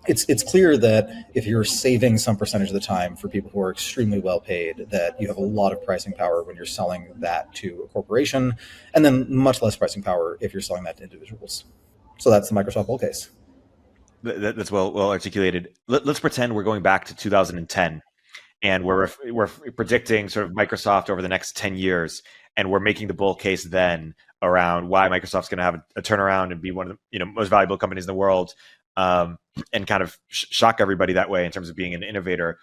it's clear that if you're saving some percentage of the time for people who are extremely well paid, that you have a lot of pricing power when you're selling that to a corporation, and then much less pricing power if you're selling that to individuals. So that's the Microsoft bull case. That's well articulated. Let's pretend we're going back to 2010, and we're predicting sort of Microsoft over the next 10 years, and we're making the bull case then around why Microsoft's going to have a turnaround and be one of the most valuable companies in the world, and kind of shock everybody that way in terms of being an innovator.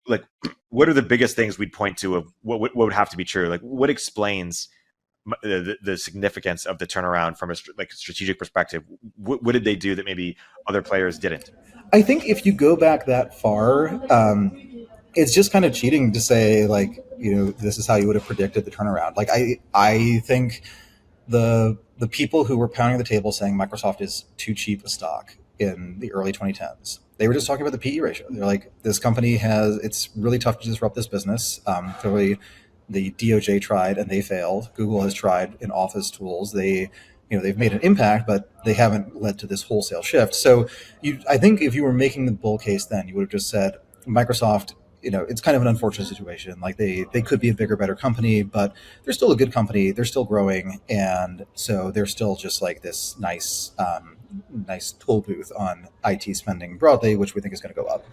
Like, what are the biggest things we'd point to of what would have to be true? Like, what explains the significance of the turnaround from a strategic perspective? What did they do that maybe other players didn't? I think if you go back that far, it's just kind of cheating to say like, this is how you would have predicted the turnaround. Like I think the people who were pounding the table saying Microsoft is too cheap a stock in the early 2010s, they were just talking about the PE ratio. They're like, this company it's really tough to disrupt this business. Clearly, the DOJ tried and they failed. Google has tried in Office tools. They've made an impact, but they haven't led to this wholesale shift. So I think if you were making the bull case then, you would have just said Microsoft, it's kind of an unfortunate situation. Like they could be a bigger, better company, but they're still a good company. They're still growing. And so they're still just like this nice tool booth on IT spending broadly, which we think is going to go up.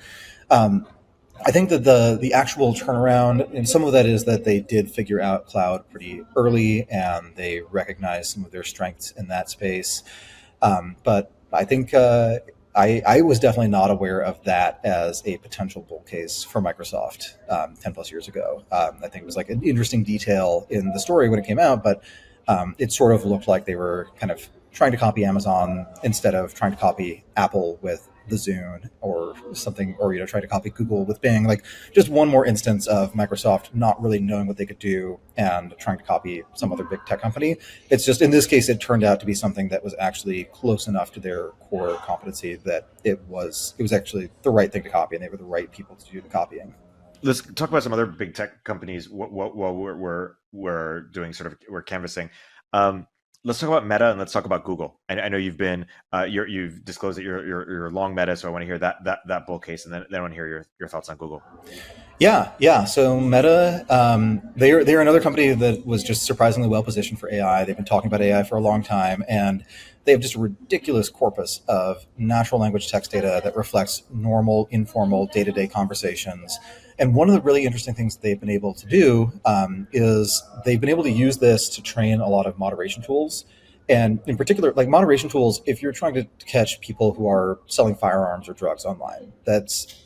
I think that the actual turnaround, and some of that is that they did figure out cloud pretty early and they recognized some of their strengths in that space. But I think I was definitely not aware of that as a potential bull case for Microsoft 10 plus years ago. I think it was like an interesting detail in the story when it came out, but it sort of looked like they were kind of trying to copy Amazon instead of trying to copy Apple with the Zune or something, or try to copy Google with Bing. Like just one more instance of Microsoft not really knowing what they could do and trying to copy some other big tech company. It's just in this case, it turned out to be something that was actually close enough to their core competency that it was actually the right thing to copy, and they were the right people to do the copying. Let's talk about some other big tech companies. What we're doing, sort of, we're canvassing. Let's talk about Meta and let's talk about Google. I know you've been you've disclosed that you're long Meta, so I want to hear that bull case, and then I want to hear your thoughts on Google. Yeah. So Meta, they're another company that was just surprisingly well positioned for AI. They've been talking about AI for a long time, and they have just a ridiculous corpus of natural language text data that reflects normal, informal, day-to-day conversations. And one of the really interesting things they've been able to do is they've been able to use this to train a lot of moderation tools. And in particular, like moderation tools, if you're trying to catch people who are selling firearms or drugs online, that's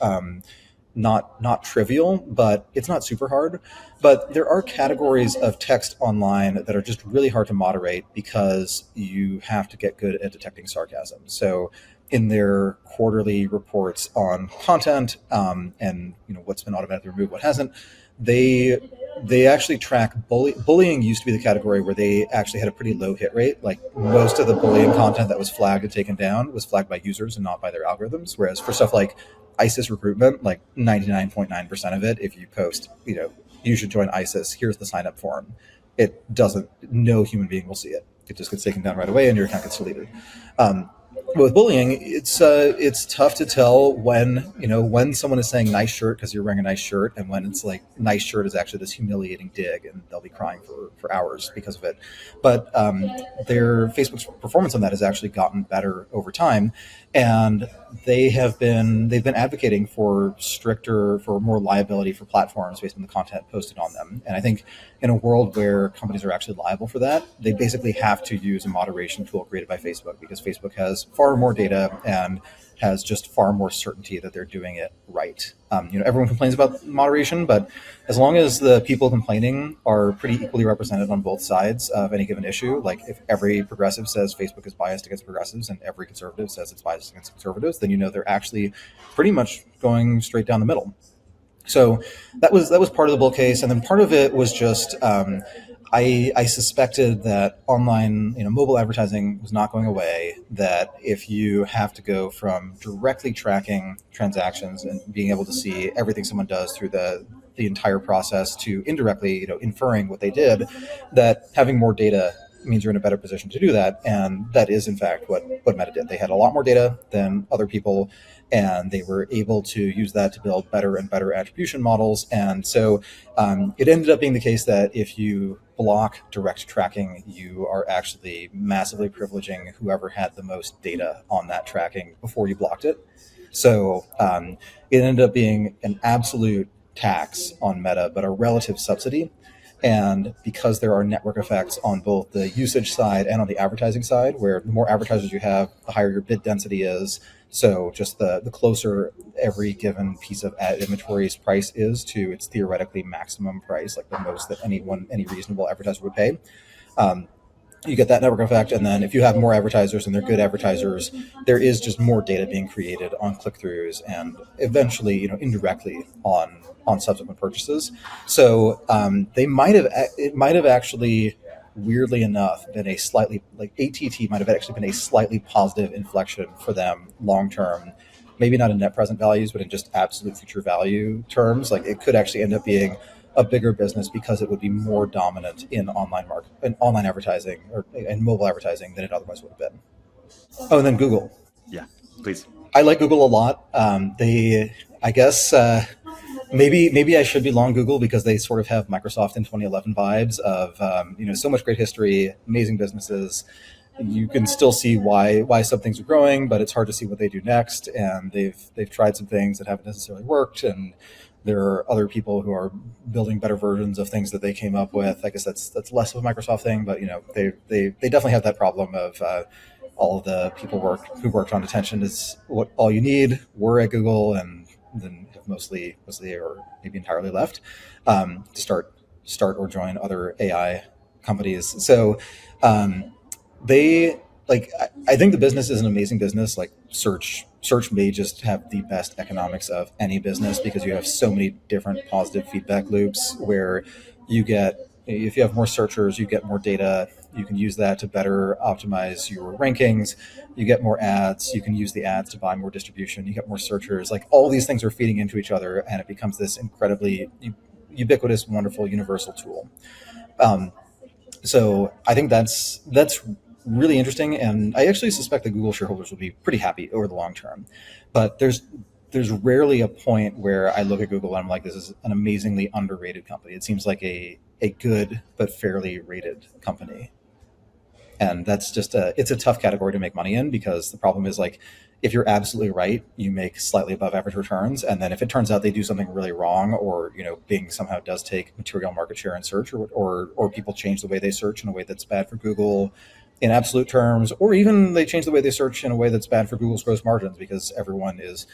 not trivial, but it's not super hard. But there are categories of text online that are just really hard to moderate because you have to get good at detecting sarcasm. So in their quarterly reports on content and what's been automatically removed, what hasn't, they actually track bullying. Used to be the category where they actually had a pretty low hit rate. Like most of the bullying content that was flagged and taken down was flagged by users and not by their algorithms. Whereas for stuff like ISIS recruitment, like 99.9% of it, if you post, you should join ISIS, here's the sign up form, it doesn't, no human being will see it. It just gets taken down right away and your account gets deleted. But with bullying, it's tough to tell when someone is saying nice shirt because you're wearing a nice shirt, and when it's like nice shirt is actually this humiliating dig and they'll be crying for hours because of it. But their Facebook's performance on that has actually gotten better over time, and they've been advocating for more liability for platforms based on the content posted on them. And I think in a world where companies are actually liable for that, they basically have to use a moderation tool created by Facebook, because Facebook has far more data and has just far more certainty that they're doing it right. Everyone complains about moderation, but as long as the people complaining are pretty equally represented on both sides of any given issue, like if every progressive says Facebook is biased against progressives and every conservative says it's biased against conservatives, then they're actually pretty much going straight down the middle. So that was part of the bull case, and then part of it was just I suspected that online, mobile advertising was not going away. That if you have to go from directly tracking transactions and being able to see everything someone does through the entire process to indirectly, inferring what they did, that having more data means you're in a better position to do that. And that is, in fact, what Meta did. They had a lot more data than other people, and they were able to use that to build better and better attribution models. And so it ended up being the case that if you block direct tracking, you are actually massively privileging whoever had the most data on that tracking before you blocked it. So it ended up being an absolute tax on Meta, but a relative subsidy. And because there are network effects on both the usage side and on the advertising side, where the more advertisers you have, the higher your bid density is. So just the closer every given piece of ad inventory's price is to its theoretically maximum price, like the most that any reasonable advertiser would pay. You get that network effect, and then if you have more advertisers and they're good advertisers, there is just more data being created on click-throughs and eventually, indirectly on subsequent purchases. So it might have actually, weirdly enough, been a slightly, like ATT might have actually been a slightly positive inflection for them long term. Maybe not in net present values, but in just absolute future value terms. Like it could actually end up being a bigger business because it would be more dominant in online advertising or in mobile advertising than it otherwise would have been. Oh, and then Google. Yeah, please. I like Google a lot. I guess maybe I should be long Google because they sort of have Microsoft in 2011 vibes of so much great history, amazing businesses. You can still see why some things are growing, but it's hard to see what they do next. And they've tried some things that haven't necessarily worked, and there are other people who are building better versions of things that they came up with. I guess that's less of a Microsoft thing, but they definitely have that problem of all of the people who worked on attention is what all you need were at Google, and then have mostly or maybe entirely left to start or join other AI companies. So I think the business is an amazing business. Like search may just have the best economics of any business because you have so many different positive feedback loops where if you have more searchers, you get more data. You can use that to better optimize your rankings. You get more ads. You can use the ads to buy more distribution. You get more searchers. Like all these things are feeding into each other, and it becomes this incredibly ubiquitous, wonderful, universal tool. So I think that's really interesting, and I actually suspect that Google shareholders will be pretty happy over the long term. But there's rarely a point where I look at Google and I'm like, this is an amazingly underrated company. It seems like a good but fairly rated company. And that's just it's a tough category to make money in, because the problem is, like, if you're absolutely right, you make slightly above average returns. And then if it turns out they do something really wrong, or, Bing somehow does take material market share in search, or people change the way they search in a way that's bad for Google in absolute terms, or even they change the way they search in a way that's bad for Google's gross margins because everyone is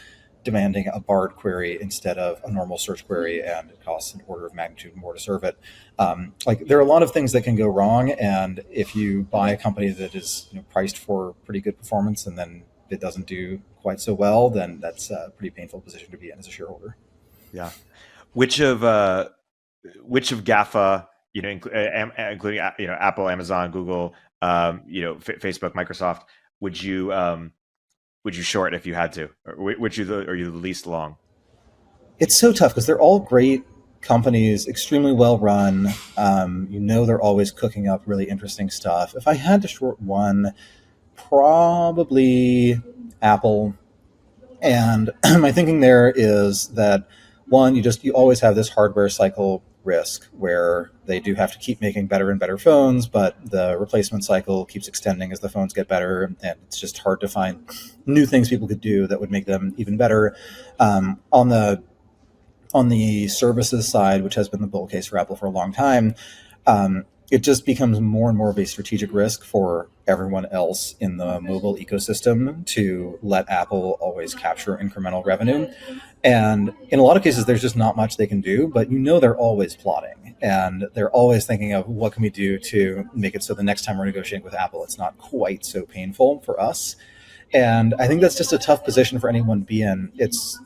demanding a Bard query instead of a normal search query, and it costs an order of magnitude more to serve it. There are a lot of things that can go wrong, and if you buy a company that is priced for pretty good performance and then it doesn't do quite so well, then that's a pretty painful position to be in as a shareholder. Yeah. Which of GAFA, including Apple, Amazon, Google, Facebook, Microsoft, would you short if you had to? Or which are you the least long? It's so tough because they're all great companies, extremely well run. They're always cooking up really interesting stuff. If I had to short one, probably Apple. And my thinking there is that, one, you always have this hardware cycle risk where they do have to keep making better and better phones, but the replacement cycle keeps extending as the phones get better, and it's just hard to find new things people could do that would make them even better. On the services side, which has been the bull case for Apple for a long time, it just becomes more and more of a strategic risk for everyone else in the mobile ecosystem to let Apple always capture incremental revenue. And in a lot of cases, there's just not much they can do, but they're always plotting, and they're always thinking of what can we do to make it so the next time we're negotiating with Apple, it's not quite so painful for us. And I think that's just a tough position for anyone to be in. It's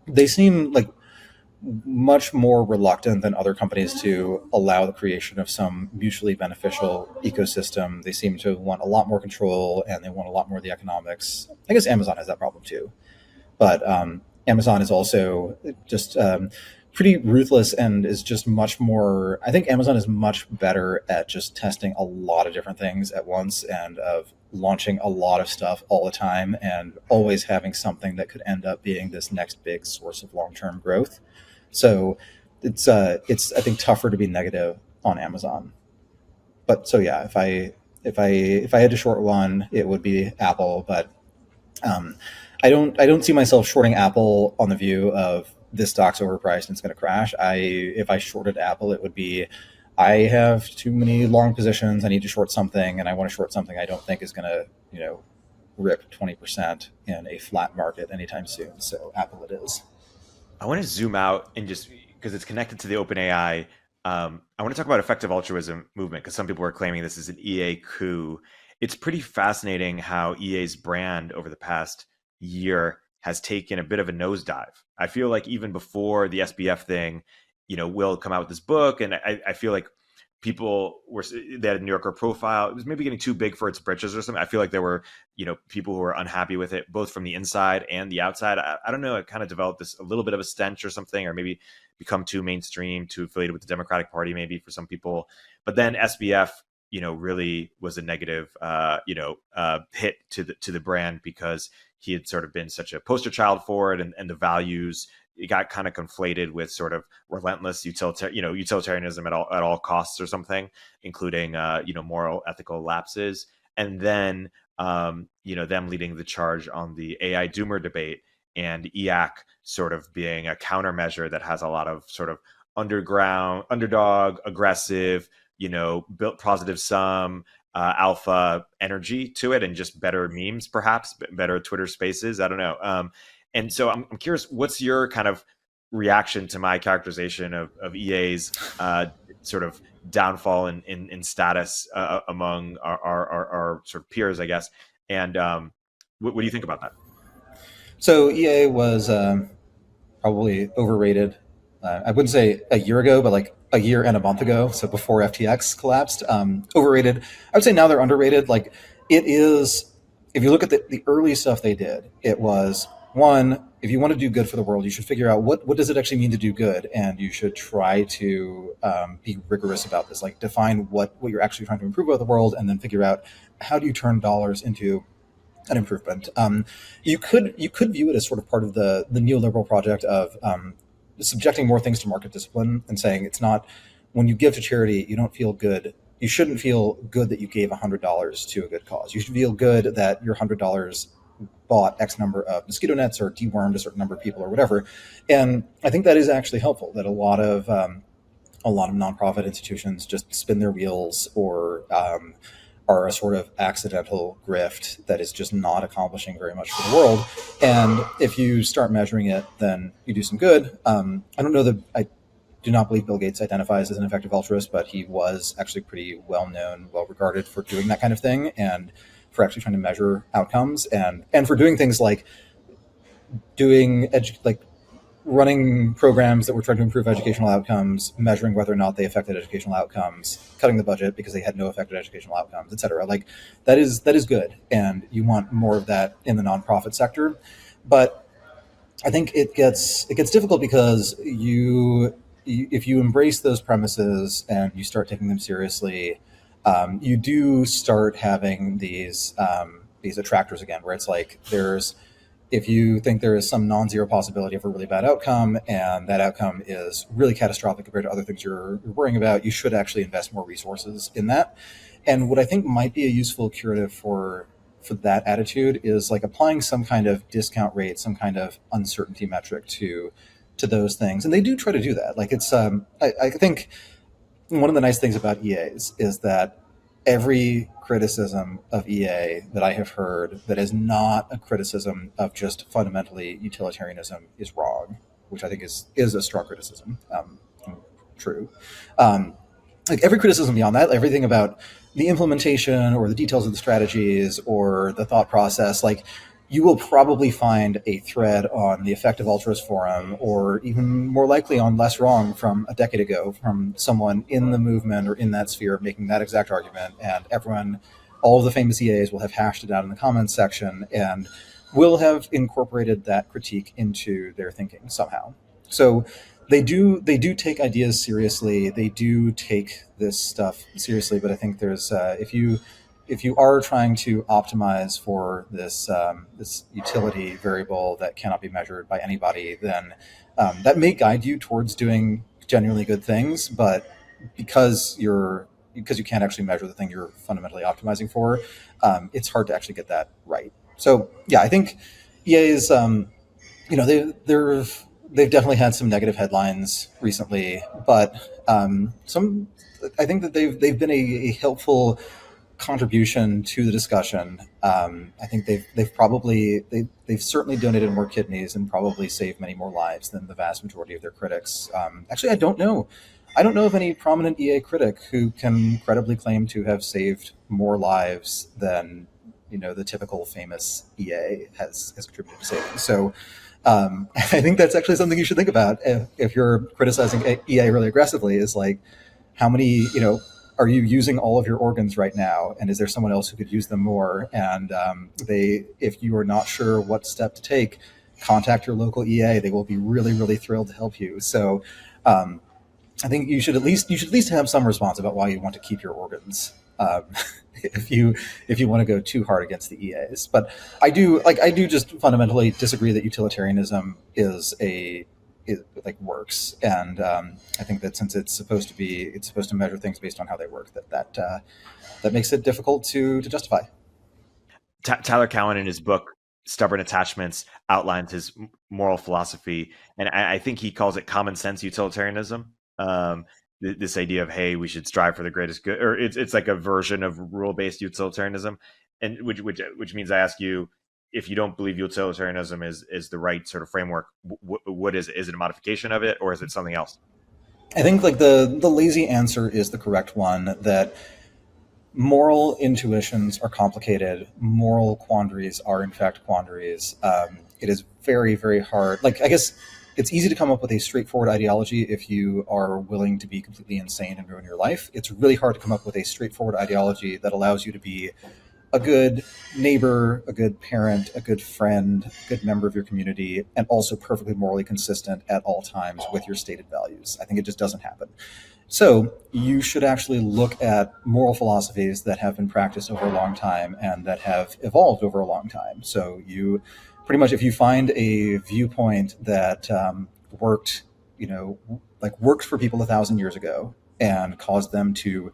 they seem like much more reluctant than other companies to allow the creation of some mutually beneficial ecosystem. They seem to want a lot more control, and they want a lot more of the economics. I guess Amazon has that problem too. But Amazon is also just pretty ruthless and is just much more. I think Amazon is much better at just testing a lot of different things at once, and of launching a lot of stuff all the time, and always having something that could end up being this next big source of long-term growth. So it's I think tougher to be negative on Amazon. But so yeah, if I had to short one, it would be Apple. But I don't see myself shorting Apple on the view of this stock's overpriced and it's going to crash. If I shorted Apple, it would be I have too many long positions. I need to short something, and I want to short something I don't think is going to rip 20% in a flat market anytime soon. So Apple it is. I want to zoom out and just because it's connected to the OpenAI. I want to talk about effective altruism movement because some people are claiming this is an EA coup. It's pretty fascinating how EA's brand over the past year has taken a bit of a nosedive. I feel like even before the SBF thing, Will come out with this book, and I feel like people they had a New Yorker profile. It was maybe getting too big for its britches or something. I feel like there were, people who were unhappy with it, both from the inside and the outside. I don't know. It kind of developed this a little bit of a stench or something, or maybe become too mainstream, too affiliated with the Democratic Party, maybe for some people. But then SBF, really was a negative, hit to the brand because he had sort of been such a poster child for it, and the values. It got kind of conflated with sort of relentless utilitarianism at all costs or something, including moral ethical lapses, and then them leading the charge on the AI doomer debate, and EAC sort of being a countermeasure that has a lot of sort of underdog, aggressive, built positive sum, alpha energy to it, and just better memes, perhaps better Twitter Spaces. I don't know. And so I'm curious, what's your kind of reaction to my characterization of EA's sort of downfall in status among our sort of peers, I guess? And what do you think about that? So EA was probably overrated. I wouldn't say a year ago, but like a year and a month ago. So before FTX collapsed, overrated. I would say now they're underrated. Like it is, if you look at the early stuff they did, it was one, if you want to do good for the world, you should figure out what does it actually mean to do good, and you should try to be rigorous about this. Like define what you're actually trying to improve about the world, and then figure out how do you turn dollars into an improvement. You could view it as sort of part of the neoliberal project of subjecting more things to market discipline and saying it's not, when you give to charity, you don't feel good. You shouldn't feel good that you gave $100 to a good cause. You should feel good that your $100 bought X number of mosquito nets or dewormed a certain number of people or whatever. And I think that is actually helpful, that a lot of nonprofit institutions just spin their wheels or are a sort of accidental grift that is just not accomplishing very much for the world. And if you start measuring it, then you do some good. I don't know I do not believe Bill Gates identifies as an effective altruist, but he was actually pretty well known, well regarded for doing that kind of thing, and for actually trying to measure outcomes, and for doing things like running programs that were trying to improve educational outcomes, measuring whether or not they affected educational outcomes, cutting the budget because they had no affected educational outcomes, et cetera. Like that is good, and you want more of that in the nonprofit sector. But I think it gets difficult because if you embrace those premises and you start taking them seriously, you do start having these attractors again, where it's like if you think there is some non-zero possibility of a really bad outcome, and that outcome is really catastrophic compared to other things you're worrying about, you should actually invest more resources in that. And what I think might be a useful curative for that attitude is like applying some kind of discount rate, some kind of uncertainty metric to those things. And they do try to do that. Like it's, I think one of the nice things about EAs is that every criticism of EA that I have heard that is not a criticism of just fundamentally utilitarianism is wrong, which I think is a strong criticism. True. Like every criticism beyond that, everything about the implementation or the details of the strategies or the thought process, like you will probably find a thread on the Effective Altruist forum, or even more likely on Less Wrong from a decade ago, from someone in the movement or in that sphere making that exact argument. And all of the famous EAs will have hashed it out in the comments section and will have incorporated that critique into their thinking somehow. So they do take ideas seriously. They do take this stuff seriously. But I think there's if you are trying to optimize for this utility variable that cannot be measured by anybody, then that may guide you towards doing genuinely good things. But because you can't actually measure the thing you're fundamentally optimizing for, it's hard to actually get that right. So yeah, I think EA's they've definitely had some negative headlines recently, but some I think that they've been a helpful contribution to the discussion. I think they've certainly donated more kidneys and probably saved many more lives than the vast majority of their critics. Actually, I don't know. I don't know of any prominent EA critic who can credibly claim to have saved more lives than the typical famous EA has contributed to saving. So I think that's actually something you should think about if you're criticizing EA really aggressively. Is like, how many are you using all of your organs right now, and is there someone else who could use them more? And if you are not sure what step to take, contact your local EA. They will be really, really thrilled to help you. So I think you should at least have some response about why you want to keep your organs. If you want to go too hard against the EAs. But I do just fundamentally disagree that utilitarianism works, and I think that since it's supposed to measure things based on how they work, that makes it difficult to justify. Tyler Cowen, in his book Stubborn Attachments, outlines his moral philosophy, and I think he calls it common sense utilitarianism. This idea of, hey, we should strive for the greatest good, or it's like a version of rule-based utilitarianism, and which means I ask you, if you don't believe utilitarianism is the right sort of framework, what is it? A modification of it, or is it something else? I think the lazy answer is the correct one, that moral intuitions are complicated. Moral quandaries are in fact quandaries. It is very, very hard. I guess it's easy to come up with a straightforward ideology if you are willing to be completely insane and ruin your life. It's really hard to come up with a straightforward ideology that allows you to be a good neighbor, a good parent, a good friend, a good member of your community, and also perfectly morally consistent at all times with your stated values. I think it just doesn't happen. So you should actually look at moral philosophies that have been practiced over a long time and that have evolved over a long time. So you pretty much, if you find a viewpoint that worked for people 1,000 years ago and caused them to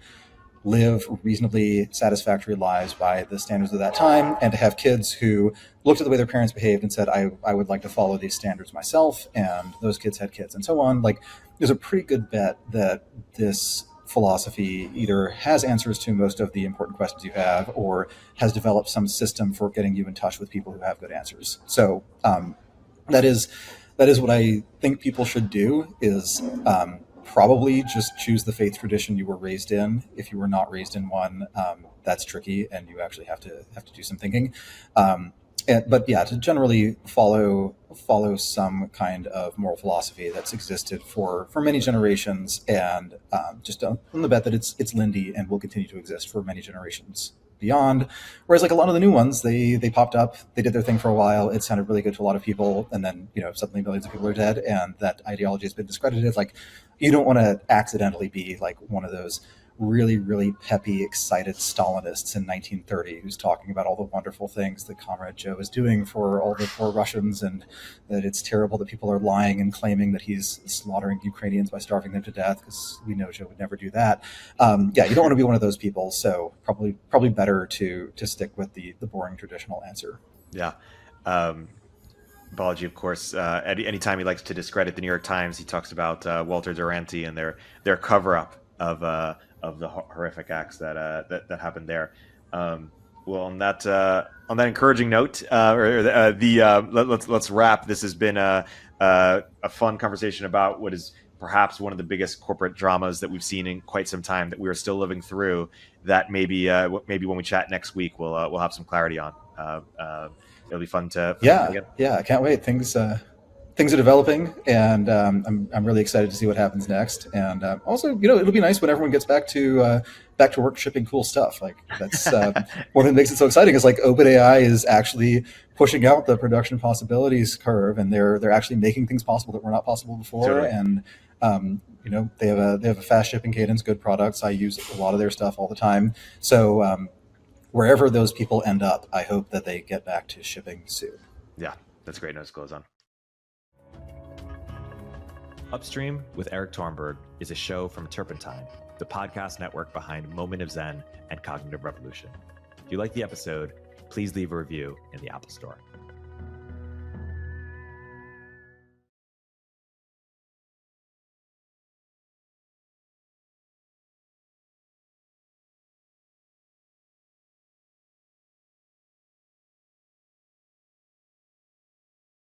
live reasonably satisfactory lives by the standards of that time, and to have kids who looked at the way their parents behaved and said, I would like to follow these standards myself, and those kids had kids and so on, there's a pretty good bet that this philosophy either has answers to most of the important questions you have, or has developed some system for getting you in touch with people who have good answers. So that is what I think people should do, is probably just choose the faith tradition you were raised in. If you were not raised in one, that's tricky, and you actually have to do some thinking. But yeah, to generally follow some kind of moral philosophy that's existed for many generations, and just on the bet that it's lindy and will continue to exist for many generations beyond. Whereas a lot of the new ones, they popped up, they did their thing for a while, it sounded really good to a lot of people, and then suddenly millions of people are dead and that ideology has been discredited. You don't want to accidentally be one of those really, really peppy, excited Stalinists in 1930 who's talking about all the wonderful things that Comrade Joe is doing for all the poor Russians, and that it's terrible that people are lying and claiming that he's slaughtering Ukrainians by starving them to death, because we know Joe would never do that. You don't want to be one of those people, so probably better to stick with the boring traditional answer. Yeah. Balaji, of course, anytime he likes to discredit the New York Times, he talks about Walter Duranty and their cover-up of the horrific acts that happened there. Well, on that encouraging note, let's wrap. This has been a fun conversation about what is perhaps one of the biggest corporate dramas that we've seen in quite some time, that we are still living through. That maybe when we chat next week, we'll have some clarity on. It'll be fun to I can't wait. Things are developing, and I'm really excited to see what happens next. And also, it'll be nice when everyone gets back to work shipping cool stuff. That's one that makes it so exciting. Is OpenAI is actually pushing out the production possibilities curve, and they're actually making things possible that were not possible before. Totally. And they have a fast shipping cadence, good products. I use a lot of their stuff all the time. So wherever those people end up, I hope that they get back to shipping soon. Yeah, that's a great note to close on. Upstream with Erik Tornberg is a show from Turpentine, the podcast network behind Moment of Zen and Cognitive Revolution. If you like the episode, please leave a review in the Apple Store.